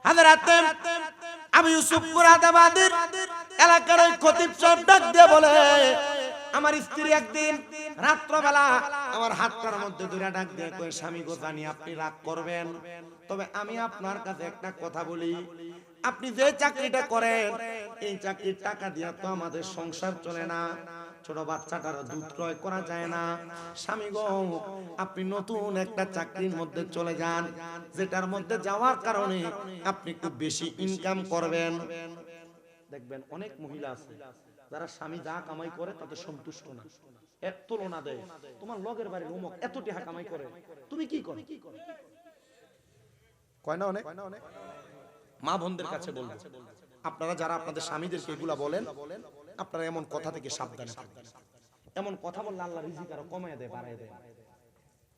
হযরতে আবু ইউসুফ মুরাদাবাদীর এলাকার ওই খতিব সাহেব ডাক দিয়ে বলে, আমার স্ত্রী একদিন রাত্রবেলা আমার হাতটার মধ্যে দুইটা ডাক দিয়ে কয়, স্বামী গো জানি আপনি রাগ করবেন, তবে আমি আপনার কাছে একটা কথা বলি, আপনি যে চাকরিটা করেন এই চাকরির টাকা দিয়ে তো আমাদের সংসার চলে না, ছোট বাচ্চাটার দুধ ক্রয় করা যায় না। স্বামী গো, আপনি নতুন একটা চাকরির মধ্যে চলে যান, যেটার মধ্যে যাওয়ার কারণে আপনি খুব বেশি ইনকাম করবেন। দেখবেন অনেক মহিলা আছে যারা স্বামী যা কামাই করে তাতে সন্তুষ্ট না, এক তুলনা দেয়, তোমার লগের বাড়ির অমুক এত টাকা কামাই করে, তুমি কি করো? কয় না অনেক। মা বোনদের কাছে বলবো, আপনারা যারা আপনাদের স্বামীদেরকে এগুলা বলেন, আপনারা এমন কথা থেকে সাবধানে থাকবেন। এমন কথা বললে আল্লাহ রিজিক আরো কমায় দেয়, বাড়ায় দেয়।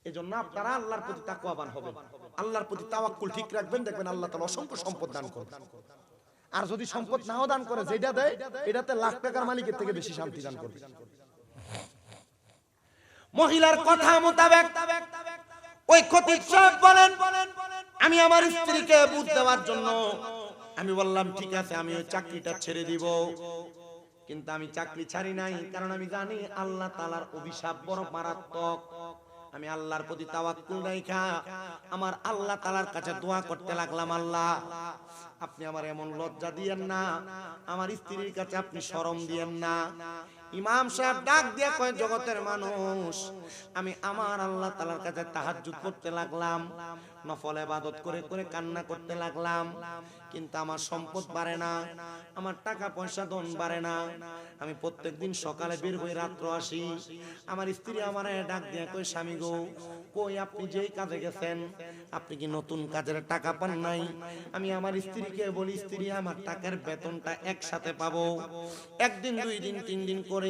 এজন্য আপনারা আল্লাহর প্রতি তাকওয়াবান হবেন, আল্লাহর প্রতি তাওয়াক্কুল ঠিক রাখবেন, দেখবেন আল্লাহ তাআলা অসংখ্য সম্পদ দান করবেন। আর যদি সম্পদ নাও দান করে, যেটা দেয় এটাতে লাখ টাকার মালিকের থেকে বেশি শান্তি দান করবে। মহিলার কথা মোতাবেক ওই খতিব সাহেব বলেন, আমি আমার স্ত্রীকে বুঝ দেওয়ার জন্য আমি বললাম ঠিক আছে আমি ওই চাকরিটা ছেড়ে দিব, কিন্তু আমি চাকরি ছাড়ি নাই, কারণ আমি জানি আল্লাহ তাআলার অভিশাপ বড় মারাত্মক। আমি আল্লাহর প্রতি তাওয়াক্কুল রাখা আমার আল্লাহ তাআলার কাছে দোয়া করতে লাগলাম, আল্লাহ আপনি আমার এমন লজ্জা দিয়েন না, আমার স্ত্রীর কাছে আপনি শরম দিয়েন না। ইমাম সাহেব ডাক দিয়ে কয়, জগতের মানুষ, আমি আমার আল্লাহ তাআলার কাছে তাহাজ্জুদ করতে লাগলাম, নফল ইবাদত করে করে কান্না করতে লাগলাম, কিন্তু আমার সম্পদ বাড়ে না, আমার টাকা পয়সা ধন বাড়ে না। আমি প্রত্যেকদিন সকালে বের হই, রাত্র আসি, আমার স্ত্রী আমারে ডাক দিয়ে কয়, স্বামী গো, কই আপনি যেই কাজে গেছেন আপনি কি নতুন কাজের টাকা পান নাই? আমি আমার স্ত্রীকে বলি, স্ত্রী আমার টাকার বেতনটা একসাথে পাবো, একদিন দুই দিন তিন দিন করে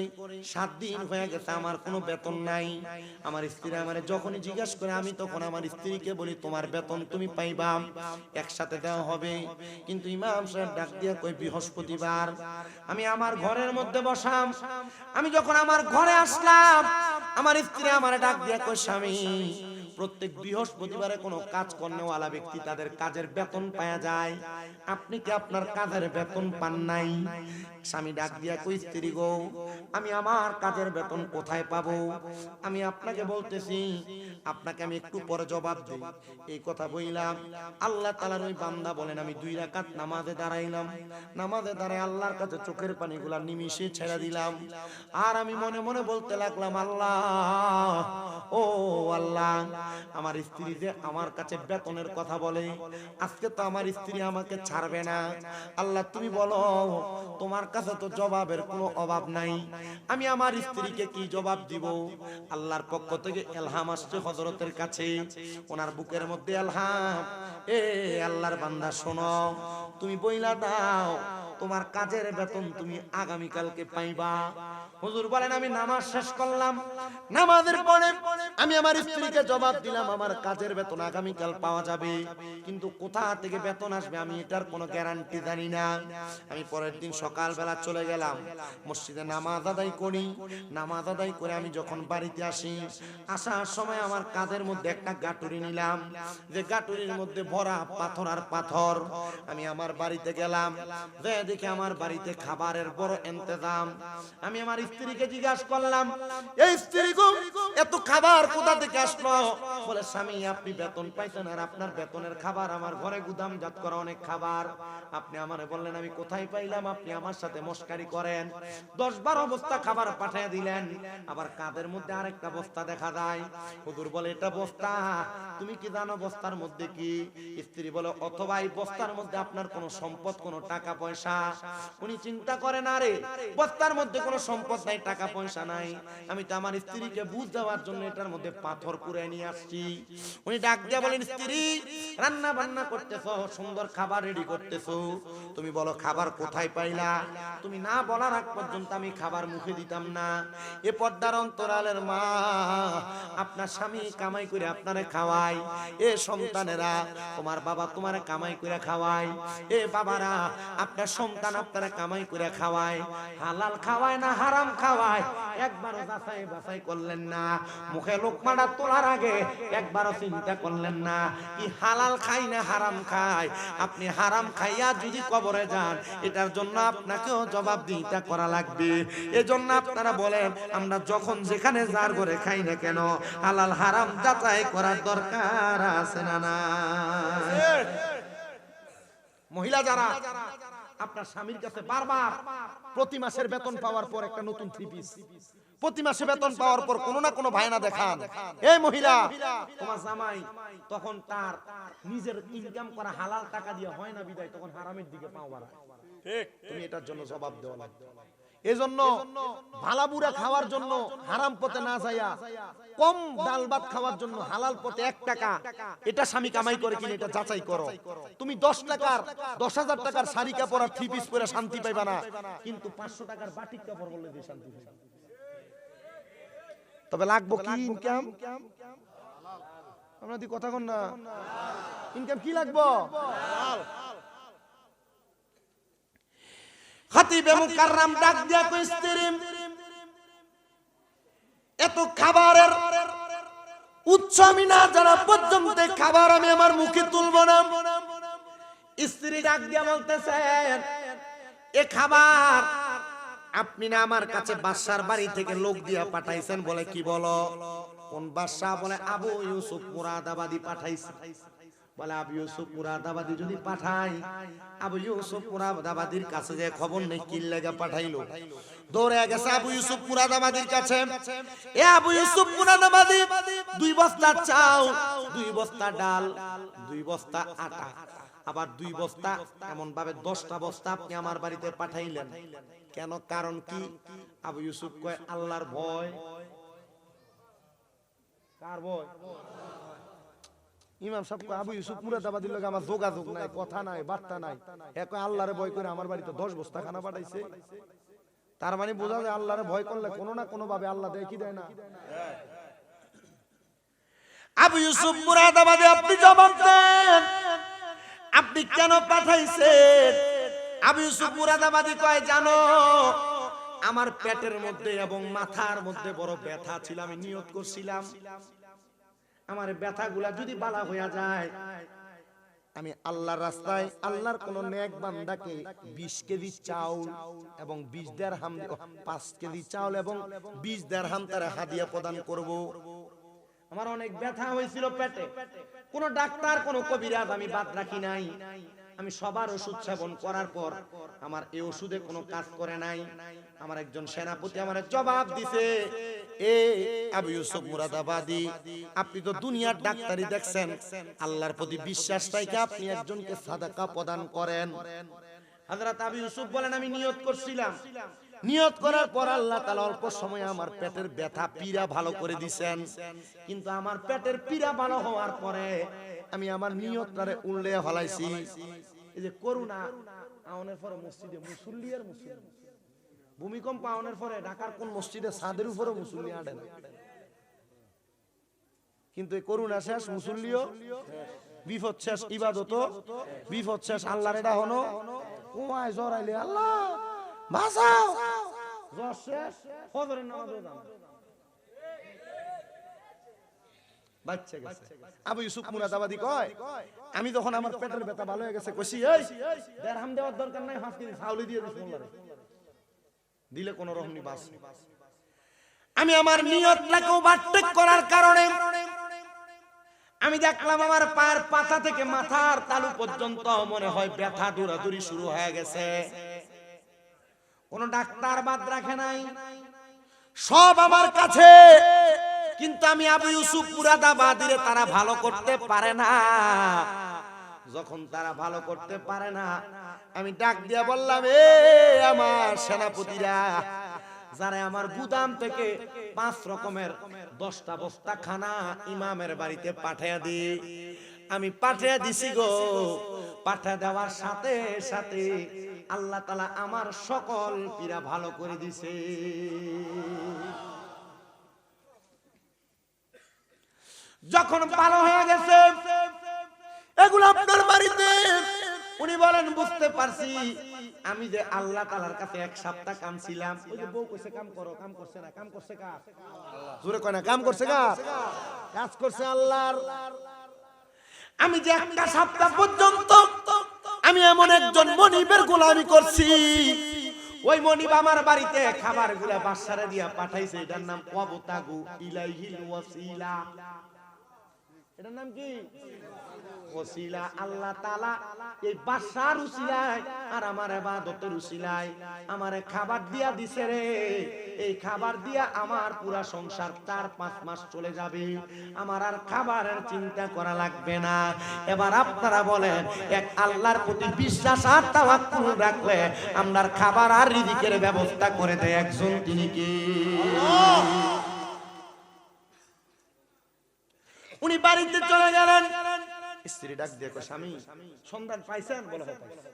7 দিন হয়ে গেছে আমার কোনো বেতন নাই। আমার স্ত্রী আমারে যখনই জিজ্ঞাসা করে আমি তখন আমার স্ত্রীকে বলি, তোমার বেতন তুমি পাইবা, একসাথে দেওয়া হবে। কিন্তু ইমাম সাহেব ডাক দিয়া কই, বৃহস্পতিবার আমি আমার ঘরের মধ্যে বসাম, আমি যখন আমার ঘরে আসলাম আমার স্ত্রী আমারে ডাক দিয়া কই, স্বামী প্রত্যেক বৃহস্পতিবারে কোনো কাজ কর্নেওয়ালা ব্যক্তি তাদের কাজের বেতন পাওয়া যায়, আপনি কি আপনার কাজের বেতন পান নাই? স্বামী ডাক দিয়া কই, স্ত্রী গো, আমি আমার কাজের বেতন কোথায় পাবো? আমি আপনাকে বলতেছি, আপনাকে আমি একটু পরে জবাব দেই। এই কথা বইলাম, আল্লাহ তাআলার ওই বান্দা বলেন, আমি 2 রাকাত নামাজে দাঁড়াইলাম, নামাজে দাঁড়ায় আল্লাহর কাছে চোখের পানিগুলা নিমিষে ছেড়ে দিলাম, আর আমি মনে মনে বলতে লাগলাম, আল্লাহ ও আল্লাহ, আমার স্ত্রী যে আমার কাছে বেতনের কথা বলে, আজকে তো আমার স্ত্রী আমাকে ছাড়বে না, আল্লাহ তুমি বলো, তোমার কাছে তো জবাবের কোনো অভাব নাই, আমি আমার স্ত্রীকে কি জবাব দিব? আল্লাহর পক্ষ থেকে ইলহাম আসছে হযরতের কাছে, ওনার বুকের মধ্যে ইলহাম, এ আল্লাহর বান্দা শোনো, তুমি বইলা দাও তোমার কাজের বেতন তুমি আগামী কালকে পাইবা। হুজুর বলেন, আমি নামাজ শেষ করলাম, নামাজের পরে আমি আমার স্ত্রীকে জবাব দিলাম, আমার কাজের বেতন আগামী কাল পাওয়া যাবে, কিন্তু কোথা থেকে বেতন আসবে আমি এটার কোনো গ্যারান্টি জানি না। আমি পরের দিন সকালবেলা চলে গেলাম মসজিদে, নামাজ আদায় করি, নামাজ আদায় করে আমি যখন বাড়িতে আসি, আসার সময় আমার কাঁধের মধ্যে একটা গাটুরি নিলাম, যে গাটুরির মধ্যে ভরা পাথর আর পাথর। আমি আমার বাড়িতে গেলাম, দেখি আমার বাড়িতে খাবারের বড় ইন্তজাম। আমি আমার স্ত্রীকে জিজ্ঞাসা করলাম, এই স্ত্রী গো, এত খাবার কোথা থেকে আসলো? বলে, স্বামী আপনি বেতন পাইছেন, আর আপনার বেতনের খাবার আমার ঘরে গুদামজাত করা অনেক খাবার, আপনি আমারে বললেন আমি কোথায় পাইলাম, আপনি আমার সাথে মস্কারি করেন, 10-12 বস্তা খাবার পাঠিয়ে দিলেন, আবার কাঁধের মধ্যে আরেকটা বস্তা দেখা যায়। হুজুর বলে, এটা বস্তা, তুমি কি জানো বস্তার মধ্যে কি? স্ত্রী বলে, অথবা এই বস্তার মধ্যে আপনার কোনো সম্পদ, কোনো টাকা পয়সা? উনি চিন্তা করেন, আরে বস্তার মধ্যে কোনো সম্পদ নাই, টাকা পয়সা নাই, আমি তো আমার স্ত্রীকে বুঝ দেওয়ার জন্য এটার মধ্যে পাথর কুড়ায় নিয়ে আসছি। উনি ডাক দিয়া বলেন, স্ত্রী রান্না বান্না করতেছো, সুন্দর খাবার রেডি করতেছো, তুমি বলো খাবার কোথায় পাইলা? তুমি না বলার আগ পর্যন্ত আমি খাবার মুখে দিতাম না। এ পর্দার অন্তরালের মা, আপনার স্বামী কামাই করে আপনারে খাওয়ায়, এ সন্তানেরা তোমার বাবা তোমারে কামাই করে খাওয়ায়, এ বাবারা আপনার সন্তান আপনারা কামাই করে খাওয়ায়, হালাল খাওয়ায় না হারাম হারাম খাওয়ায় একবারও যাচাই বাছাই করলেন না, মুখে লোকমাটা তোলার আগে একবারও চিন্তা করলেন না কি হালাল খাই না হারাম খাই। আপনি হারাম খাইয়া যদি কবরে যান এটার জন্য আপনাকেও জবাবদিহিতা করা লাগবে। এজন্য আপনারা বলেন আমরা যখন যেখানে যার ঘরে খাই না কেন হালাল হারাম যাচাই করার দরকার আছে না না? মহিলা যারা আপনার স্বামীর কাছে বারবার প্রতি মাসের বেতন পাওয়ার পর একটা নতুন থ্রি পিস, প্রতি মাসে বেতন পাওয়ার পর কোনো না কোনো বায়না দেখান, এই মহিলা তোমার জামাই তখন তার নিজের ইনকাম করা হালাল টাকা দিয়ে হয় না বিদায় তখন হারামের দিকে পাও বাড়ায়। ঠিক, তুমি এটার জন্য জবাব দেওয়া লাগবে। এজন্য ভালা বুড়া খাওয়ার জন্য হারাম পথে না যাইয়া কম ডাল ভাত খাওয়ার জন্য হালাল পথে 1 টাকা এটা স্বামী কামাই করে কিনা এটা যাচাই করো। তুমি 10 টাকার 10,000 টাকার শাড়ি কাপড় আর থ্রি পিস পরে শান্তি পাইবা না, কিন্তু 500 টাকার বাটিক কাপড় বললে দিয়ে শান্তি পাইবা। তবে লাগবো কি ইনকাম? আমরা দি কথা কন না, ইনকাম কি লাগবো? খতিবে মুকাররম ডাক দিয়া কই স্ত্রী এত খাবারের উৎস আমি না জানা পর্যন্ত খাবার আমি আমার মুখে তুলব না। স্ত্রী ডাক দিয়া বলতেছেন এ খাবার আপনি না আমার কাছে বাদশার বাড়ি থেকে লোক দিয়া পাঠাইছেন। বলে কি বলো? কোন বাদশা? বলে আবু ইউসুফ মুরাদাবাদী পাঠাইছে। বলে আবু ইউসুফ মুরাদাবাদী যদি পাঠাই, আবু ইউসুফ মুরাদাবাদীর কাছে যে খবর নেই কি লাগা পাঠাইলো, দৌড়ে গেছে আবু ইউসুফ মুরাদাবাদীর কাছে। এ আবু ইউসুফ মুরাদাবাদী 2 বস্তা চাল, 2 বস্তা ডাল, 2 বস্তা আটা, আবার 2 বস্তা এমন ভাবে 10টা বস্তা আপনি আমার বাড়িতে পাঠাইলেন কেন? কারণ কি? আবু ইউসুফ কয় আল্লাহর ভয়। কার ভয়? ইমাম সাহেব কয় আবু ইউসুফ মুরাদাবাদীর লগে আমার যোগাযোগ নাই, কথা নাই, বার্তা নাই, এ কয় আল্লাহরে ভয় করে আমার বাড়িতে 10 বস্তা খানা পাঠাইছে। তার মানে বোঝা যায় আল্লাহরে ভয় করলে কোনো না কোনো ভাবে আল্লাহ দেয় কি দেয় না? আবু ইউসুফ মুরাদাবাদী আপনি জবাব দেন, আপনি কেন পাঠাইছেন? আবু ইউসুফ মুরাদাবাদী কয় জানো আমার পেটের মধ্যে এবং মাথার মধ্যে বড় ব্যথা ছিল, আমি নিয়ত করছিলাম আমার ব্যথাগুলা যদি বালা হইয়া যায় আমি আল্লাহর রাস্তায় আল্লাহর কোন নেক বান্দাকে 20 কেজি চাউল এবং 20 দিরহাম 5 কেজি চাউল এবং 20 দিরহাম তার হাদিয়া প্রদান করব। আমার অনেক ব্যথা হয়েছিল পেটে, কোন ডাক্তার কোন কবিরাজ আমি বাদ রাখি নাই। আমি সবার ওষুধ সেবন করার পর আমার এই ওষুধে কোনো কাজ করে নাই। আমার একজন সেনাপতি আমারে জবাব দিছে, এ আবু ইউসুফ মুরাদাবাদী আপনি তো দুনিয়ার ডাক্তারি দেখছেন, আল্লাহর প্রতি বিশ্বাস রাখে আপনি একজনকে সাদাকা প্রদান করেন। হযরত আবু ইউসুফ বলেন আমি নিয়ত করছিলাম, নিয়ত করার পর আল্লাহ তাআলা অল্প সময়ে আমার পেটের ব্যথা পীড়া ভালো করে দিবেন, কিন্তু আমার পেটের পীড়া ভালো হওয়ার পরে আমি আমার নিয়তটারে উল্লে ফলাইছি। এই যে করোনা আওনের পরে মসজিদে মুসল্লি আর মুসল্লি, ভূমিকম্প আওনের পরে ঢাকার কোন মসজিদে ছাদের উপরে মুসল্লি আড়ে না, কিন্তু এই করোনা শেষ মুসল্লিও বিপদ শেষ, ইবাদতও বিপদ শেষ, আল্লাহর এটা হনো ওমায় জরাইলে আল্লাহ বাঁচাও, জ্বর শেষ ফজরের নামাজও দাও বাচ্চা গেছে। আবু ইউসুফ মুরাদাবাদী কয় আমি যখন আমার পেটের ব্যথা ভালো হয়ে গেছে কইছি এই দিরহাম দেওয়ার দরকার নাই, 5 কেজি চাউল দিয়ে দিস মোল্লারে, দিলে কোন রহমনি বাস। আমি আমার নিয়তটাকে ওভারটেক করার কারণে আমি দেখলাম আমার পায়ের পাতা থেকে মাথার তালু পর্যন্ত মনে হয় ব্যথা দৌড়াদৌড়ি শুরু হয়ে গেছে। কোন ডাক্তার বাদ রাখে নাই, সব আমার কাছে, কিন্তু আমি আবু ইউসুফ মুরাদাবাদীরে তারা ভালো করতে পারে না। যখন তারা ভালো করতে পারে না আমি ডাক দিয়া বললাম এ আমার সেনাপতিরা যারা আমার গুদাম থেকে 5 রকমের 10টা বস্তা খানা ইমামের বাড়িতে পাঠিয়ে দি, আমি পাঠিয়ে দিছি গো। পাঠিয়ে দেওয়ার সাথে সাথে আল্লাহ তাআলা আমার সকল পীড়া ভালো করে দিছে। যখন ভালো হয়ে গেছে এগুলো আপনার বাড়িতে, উনি বলেন বুঝতে পারছি আমি যে আল্লাহ তাআলার কাছে এক সপ্তাহ কামছিলাম। ওই যে বউ কইছে কাম করো, কাম করছে না, কাম করছে কার? জোরে কয় না, কাম করছে কার? কাজ করছে আল্লাহর। আমি যে একটা সপ্তাহ পর্যন্ত আমি এমন একজন মনিবের গোলামি করছি, ওই মনিব আমার বাড়িতে খাবারগুলা বাসারে দিয়া পাঠাইছে। এটার নাম ওয়াবতাগু ইলাইহিল ওয়াসিলা। এটার নাম কি? ওসিলা। আল্লাহ তাআলা এই বাসার উসিলায় আর আমার ইবাদতের উসিলায় আমারে খাবার দিয়া দিছে রে। এই খাবার দিয়া আমার পুরা সংসার 4-5 মাস চলে যাবে, আমার আর খাবারের চিন্তা করা লাগবে না। এবার আপনারা বলেন, এক আল্লাহর প্রতি বিশ্বাস আর তাওয়াক্কুল রাখলে আমরার খাবার আর রিজিকের ব্যবস্থা করে দেয় একজন, তিনি কি? উনি বাড়িতে চলে গেলেন। স্ত্রী ডাক দিয়ে কয়, স্বামী সন্ধান পাইছেন? বলে হ্যাঁ পাইছি।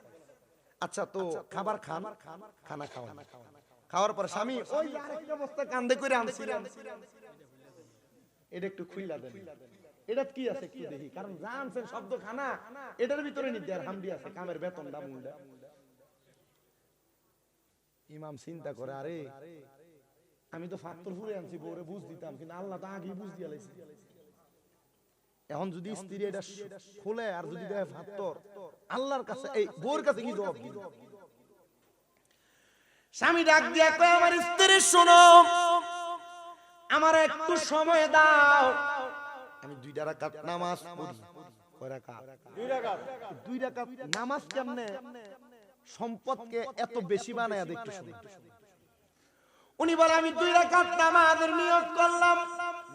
আচ্ছা তো খাবার খান, খানা খাওয়ান। খাওয়ার পর স্বামী ওই আরেকটা বস্তা কান্দে করে আনছিলেন, এটা একটু খুইলা দেন। এটা কি আছে কি দেখি, কারণ জানছেন শব্দ খানা, এটার ভিতরে নির্ধার হামডি আছে, কামের বেতন দাম মুন্ডা। ইমাম চিন্তা করে, আরে আমি তো ফাত্তর ফুরে আনছি, বউরে বুঝ দিতাম, কিন্তু আল্লাহ তো আগেই বুঝ দিয়া লাইছে। এখন যদি স্ত্রী এটা খুলে আর যদি দেয় ফাত্তর, আল্লাহর কাছে এই বউর কাছে কি জবাব দিবে? স্বামী ডাক দিয়া কয়, আমার স্ত্রী শোনো, আমার একটু সময় দাও, আমি 2 রাকাত নামাজ পড়ি। কয় রাকাত? 2 রাকাত। 2 রাকাত নামাজ কেমনে সম্পদকে এত বেশি বানায়া দেখতে শুনি। উনি বলে, আমি 2 রাকাত নামাজের নিয়ত করলাম।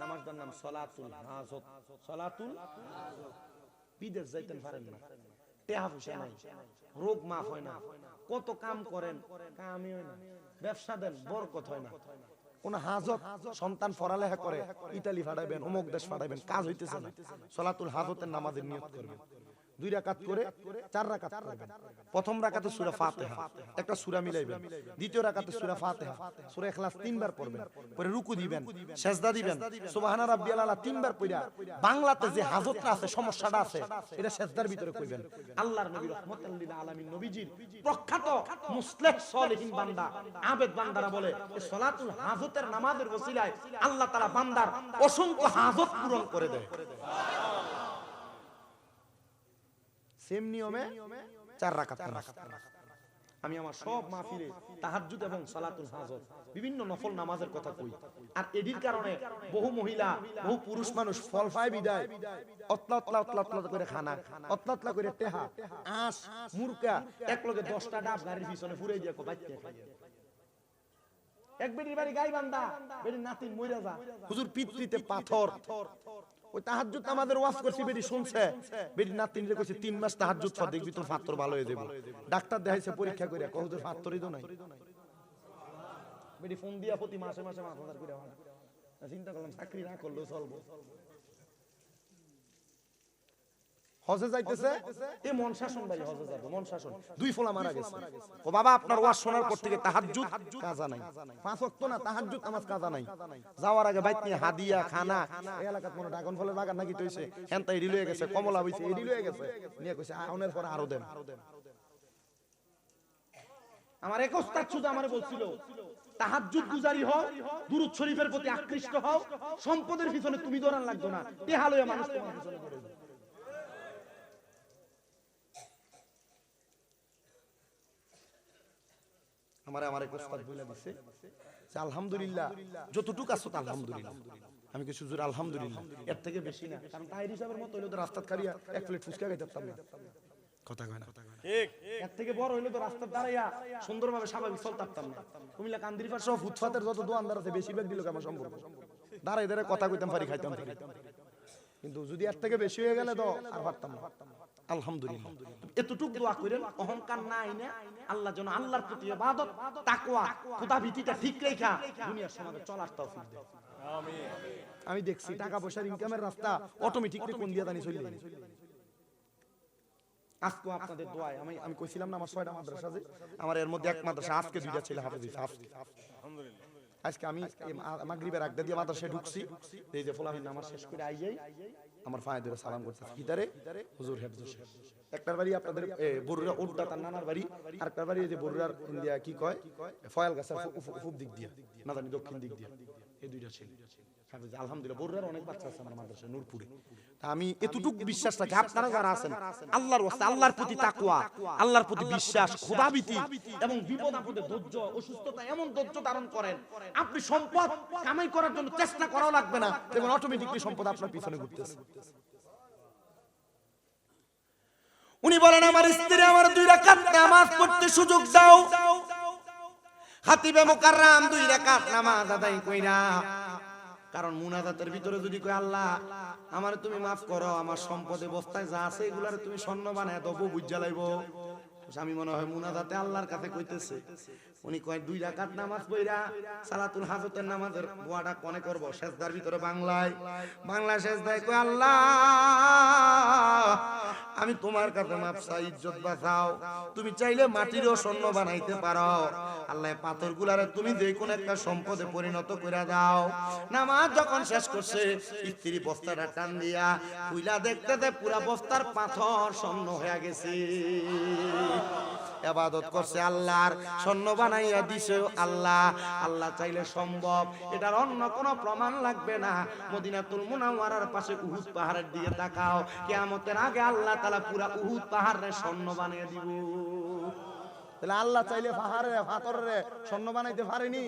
নামাজটার নাম সালাতুল হাজত। সালাতুল হাজত। বিদেশ যাইতেন পারেন না, টেহা পয়সা নাই, রোগ মাফ হয় না, কত কাম করেন, কামই হয় না, ব্যবসা দেন, বরকত হয় না। কোন হাজত, সন্তান পড়ালেখা করে, ইতালি ফাটাইবেন, অমুক দেশ ফাটাইবেন, কাজ হইতেছে না, সালাতুল হাজতের নামাজের নিয়ত করবেন। 2 রাকাত করে 4 রাকাত করবেন। প্রথম রাকাতে সূরা ফাতিহা, একটা সূরা মিলাইবেন। দ্বিতীয় রাকাতে সূরা ফাতিহা, সূরা ইখলাস 3 বার পড়বেন, পরে রুকু দিবেন, সিজদা দিবেন, সুবহানা রাব্বিয়াল আলা 3 বার পড়া বাংলাতে যে হাজতটা আছে, সমস্যাটা আছে, এটা সিজদার ভিতরে কইবেন। আল্লাহর নবী রাহমাতুল লিল আলামিন নবীজির প্রখ্যাত মুসলিহ সলিহিন বান্দা, আবেদ বান্দারা বলে, এই সালাতুল হাজতের নামাজের ওসিলায় আল্লাহ তাআলা বান্দার অসংখ্য হাজত পূরণ করে দেয়। সেম নিয়মে 4 রাকাত নামাজ। আমি আমার সব মাহফিলে তাহাজ্জুদ এবং সালাতুল হাজত, বিভিন্ন নফল নামাজের কথা কই। আর এডির কারণে বহু মহিলা, বহু পুরুষ মানুষ ফল পায় বিদায় অতলা অতলা অতলা অতলা করে খানা, অতলা অতলা করে টেহা, আঁশ, মুরকা একলগে 10টা ডাব গাড়ির পিছনে ফুরাই দিয়া বাইতে খায়। এক বেটির বাড়ি গাইবান্ধা, বেটির নাতিন মইরা যা, হুজুর পিতৃতে পাথর। ওই তাহাজ্জুদ আমাদের ওয়াজ করছি, বেটি শুনছে, বেটি নাতিনরে কইছে 3 মাস তাহাজ্জুদ পড়, দেখবি তোর পাথর ভালো হয়ে যাবে। ডাক্তার দেখাইছে, পরীক্ষা কইরা কয় হুজুর পাথরই তো নাই। বেটি ফোন দিয়া প্রতি মাসে মাসে 5000 কইরা ভাড়া। চিন্তা করলাম চাকরি না করলেও চলবে। হজে যাইতেছে, এই মন শাসন ভাই, হজে যাবে মন শাসন। 2 ফোলা মারা গেছে। ও বাবা, আপনার ওয়াজ শোনার পর থেকে তাহাজ্জুদ কাজা নাই, 5 ওয়াক্ত না, তাহাজ্জুদ নামাজ কাজা নাই। যাওয়ার আগে বাইত নিয়ে হাদিয়া খানা, এই এলাকাত মনে ড্রাগন ফলের বাগান নাকি তৈছে, হেনতা এডি লয়ে গেছে, কমলা হইছে, এডি লয়ে গেছে, নিয়ে কইছে আউনের পর আরো দেন। আমার এক ওস্তাদ শুধু আমারে বলছিল, তাহাজ্জুদ গুজারি হও, দুরূদ শরীফের প্রতি আকৃষ্ট হও, সম্পদের পিছনে তুমি দৌড়ান লাগবে না, টেহা লয়ে মানুষ তোমার পিছনে দৌড়ে যাবে। আমার এক ওস্তাদ বলে দিছে যে আলহামদুলিল্লাহ যতটুকু আছে তা আলহামদুলিল্লাহ। আমি কিছু জোর আলহামদুলিল্লাহ, এর থেকে বেশি না, কারণ তাই হিসাবের মতো হইলো তো রাস্তাত খাড়িয়া 1 প্লেট ফুচকা খাইতে পারতাম না। কথা কয় না, ঠিক? এর থেকে বড় হইলো তো রাস্তার দাঁড়াইয়া সুন্দরভাবে স্বাভাবিক চলতে পারতাম না। কুমিল্লা কান্দিরপাড় সহ ফুটপাতের যত দোকানদার আছে বেশিরভাগ দিল আমার সম্পর্ক, দাঁড়াই দাঁড়াই কথা কইতাম পারি, খাইতাম পারি। কিন্তু যদি এর থেকে বেশি হয়ে গেলে তো আর পারতাম না। আলহামদুলিল্লাহ, এতটুক দোয়া করেন, অহংকার না আইনে আল্লাহ যেন আল্লাহর প্রতি ইবাদত, তাকওয়া, খোদা ভীতিটা ঠিক রেখা দুনিয়ার সমাজে চলার তৌফিক দেয়। আমিন। আমি দেখছি টাকা পয়সার ইনকামের রাস্তা অটোমেটিকলি কোন দিয়া জানি চলে যায়। আজকে আপনাদের দোয়ায় আমি কইছিলাম না আমার 6টা মাদ্রাসা আছে, আমার এর মধ্যে এক মাদ্রাসা আজকে 2টা ছেলে হাফেজ হইছে। আলহামদুলিল্লাহ। আজকে আমি মাগরিবের আগে দিয়ে মাদ্রাসায় ঢুকছি, এই যে ফলাফল নামাজ শেষ করে আই যাই, আমার ফায়ে ধরে সালাম করতেছে কিদারে হুজুর হেফজুর সাহেব একটার বাড়ি আপনাদের বরুরা উড্ডা তার নানার বাড়ি আর একটার বাড়ি এই যে বরুরার ইন্ডিয়া কি কয় ফয়াল গাছের পূব দিক দিয়া না জানি দক্ষিণ দিক দিয়া এই দুইটা ছিল আলহামদুলিল্লাহ বরুরার অনেক বাচ্চা আছে আমার মাদ্রাসায় নূরপুরে তা আমি এতটুকু বিশ্বাস রাখি আপনারা যারা আছেন আল্লাহর ওয়াস্তে আল্লাহর প্রতি তাকওয়া আল্লাহর প্রতি বিশ্বাস খোদাভীতি এবং বিপদ আপদে ধৈর্য অসুস্থতা এমন ধৈর্য ধারণ করেন আপনি সম্পদ কামাই করার জন্য চেষ্টা করাও লাগবে না দেখুন অটোমেটিকলি সম্পদ আপনার পিছনে ঘুরতেছে উনি বলেন আমার স্ত্রী আমার 2 রাকাত নামাজ পড়তে সুযোগ দাও খাতিবে মুকাররম 2 রাকাত নামাজ আদায় কইরা কারণ মুনাজাতের ভিতরে যদি কই আল্লাহ আমারে তুমি maaf করো আমার সম্পদে বস্তায় যা আছে এগুলারে তুমি স্বর্ণ বানায় দাও বুঝা লাইবো আমি মনে হয় মুনাজাতে আল্লাহর কাছে কইতেছে উনি কয় 2 রাকাত নামাজ পড়া সালাতুল হাজতের নামাজের দোয়াটা কোনে করব সেজদার ভিতরে বাংলা সেজদায় কয় আল্লাহ আমি তোমার কাছে maaf চাই ইজ্জত বাঁচাও তুমি চাইলে মাটিরও স্বর্ণ বানাইতে পারো আল্লাহ পাথরগুলারে তুমি যে কোন একটা সম্পদে পরিণত কইরা দাও নামাজ যখন শেষ করছে স্ত্রী বস্তাটা টান দিয়া কইলা দেখতে পুরা বস্তার পাথর স্বর্ণ হয়ে গেছে ইবাদত করছে আল্লাহর স্বর্ণ বানাইয়া দিছে আল্লাহ আল্লাহ চাইলে সম্ভব এটার অন্য কোনো প্রমাণ লাগবে না মদিনাতুল মুনাওয়ারার পাশে উহুদ পাহাড়ের দিকে তাকাও কিয়ামতের আগে আল্লাহ তাআলা পুরা উহুদ পাহাড়ে স্বর্ণ বানিয়ে দিব তাহলে আল্লাহ চাইলে পাহাড়ে পাথরে স্বর্ণ বানাইতে পারেনি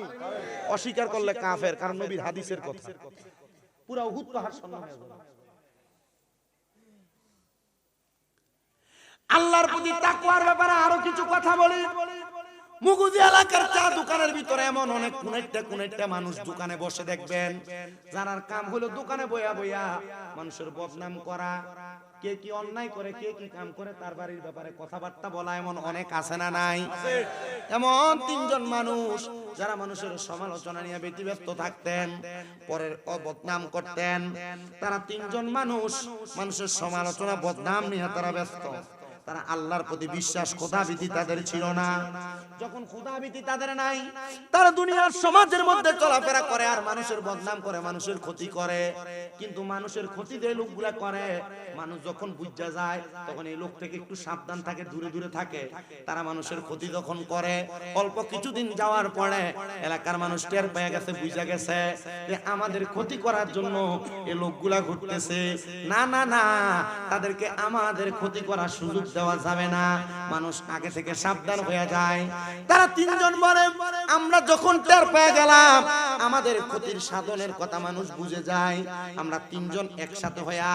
অস্বীকার করলে কাফের কারণ নবীর হাদিসের কথা পুরা উহুদ পাহাড় স্বর্ণ হয়ে যাবে আল্লাহর প্রতি তাকওয়ার ব্যাপারে আরো কিছু কথা বলি মুগুজি এলাকার চা দোকানের ভিতরে এমন অনেক কোনেটা মানুষ দোকানে বসে দেখবেন যার কাম হলো দোকানে বইয়া বইয়া মানুষের বদনাম করা কে কি অন্যায় করে কে কি কাম করে তার বাড়ির ব্যাপারে কথাবার্তা বলা এমন অনেক আছে না নাই এমন 3 জন মানুষ যারা মানুষের সমালোচনা নিয়ে ব্যতিব্যস্ত থাকতেন পরের বদনাম করতেন তারা 3 জন মানুষ মানুষের সমালোচনা বদনাম নিয়ে তারা ব্যস্ত তারা আল্লাহর প্রতি বিশ্বাস খোদাভীতি তাদের ছিল না যখন খোদাভীতি তাদের নাই তারা দুনিয়ার সমাজের মধ্যে চলাফেরা করে আর মানুষের বদনাম করে মানুষের ক্ষতি করে কিন্তু মানুষের ক্ষতি যে লোকগুলা করে মানুষ যখন বুঝা যায় তখন এই লোক থেকে একটু সাবধান থাকে দূরে দূরে থাকে তারা মানুষের ক্ষতি যখন করে অল্প কিছুদিন যাওয়ার পরে এলাকার মানুষ টের পেয়ে গেছে বুঝা গেছে যে আমাদের ক্ষতি করার জন্য এই লোকগুলা ঘুরতেছে না না না তাদেরকে আমাদের ক্ষতি করার সুযোগ দেওয়া যাবে না মানুষ আগে থেকে সাবধান হয়ে যায় তারা 3 জন বলে আমরা যখন টের পেয়ে গেলাম আমাদের ক্ষতির সাধনের কথা মানুষ বুঝে যায় আমরা 3 জন একসাথে হইয়া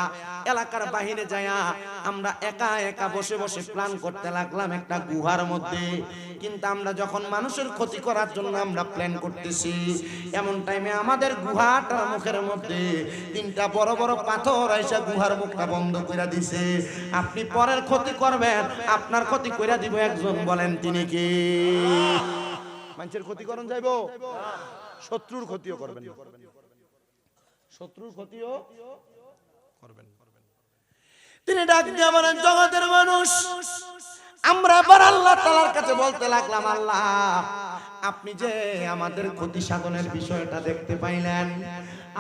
এলাকার বাইরে যায়া আমরা একা একা বসে বসে প্ল্যান করতে লাগলাম একটা গুহার মধ্যে কিন্তু আমরা যখন মানুষের ক্ষতি করার জন্য আমরা প্ল্যান করতেছি এমন টাইমে আমাদের গুহাটার মুখের মধ্যে 3টা বড় বড় পাথর আইসা গুহার মুখটা বন্ধ করে দিছে আপনি পরের ক্ষতি করবেন আপনার ক্ষতি কইরা দিব একজন বলেন তিনি কি মানুষের ক্ষতি করন যাইবো শত্রুর ক্ষতিও করবেন শত্রুর ক্ষতিও করবেন তিনি ডাক দিয়ে বলেন জগতের মানুষ আমরা এবার আল্লাহ তাআলার কাছে বলতে লাগলাম আল্লাহ আপনি যে আমাদের ক্ষতি সাধনের বিষয়টা দেখতে পাইলেন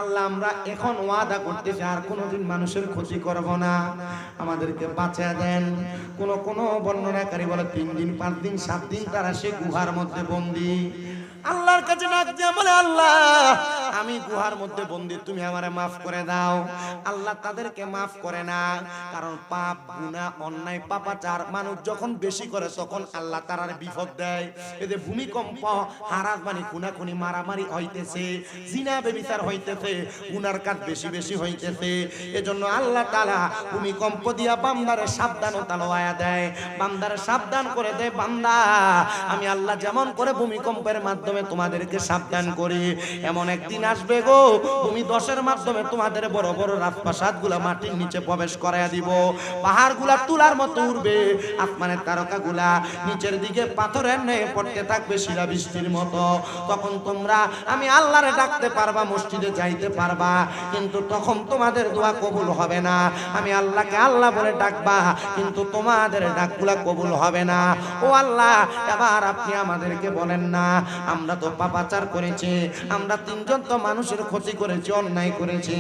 আল্লাহ আমরা এখন ওয়াদা করতেছি আর কোনোদিন মানুষের ক্ষতি করব না আমাদেরকে বাঁচিয়ে দেন কোন বর্ণনাকারী বলে 3 দিন 5 দিন 7 দিন তারা সে গুহার মধ্যে বন্দী আল্লাহর কাছে ডাক দিয়ে বলে আল্লাহ আমি গুহার মধ্যে বন্দী তুমি আমারে maaf করে দাও আল্লাহ তাদেরকে maaf করে না কারণ পাপ গুনাহ অন্যায় পাপাচার মানুষ যখন বেশি করে তখন আল্লাহ তাআলার বিপদ দেয় এই যে ভূমিকম্প হারাসবানি খুনাখুনি মারামারি হইতেছে জিনা ব্যভিচার হইতেছে গুনার কাজ বেশি বেশি হইতেছে এজন্য আল্লাহ তাআলা ভূমিকম্প দিয়া বান্দারে সাবধানতা লওয়া দেয় বান্দারে সাবধান করে দেয় বান্দা আমি আল্লাহ যেমন করে ভূমিকম্পের মাধ্যমে তোমাদেরকে সাবধান করি এমন একদিন আসবে গো তুমি 10 এর মাধ্যমে তোমাদের বড় বড় রাজপ্রাসাদগুলা মাটির নিচে প্রবেশ করায়া দিব পাহাড়গুলা তুলার মতো উড়বে আসমানের তারকাগুলা নিচের দিকে পাথরের ন্যায় পড়তে থাকবে শিলাবৃষ্টির মতো তখন তোমরা আমি আল্লাহরে ডাকতে পারবা মসজিদে যাইতে পারবা কিন্তু তখন তোমাদের দোয়া কবুল হবে না আমি আল্লাহকে আল্লাহ বলে ডাকবা কিন্তু তোমাদের ডাকগুলা কবুল হবে না ও আল্লাহ এবার আপনি আমাদেরকে বলেন না আমরা তো পাপাচার করেছি, আমরা তিনজন তো মানুষের ক্ষতি করেছি, অন্যায় করেছি,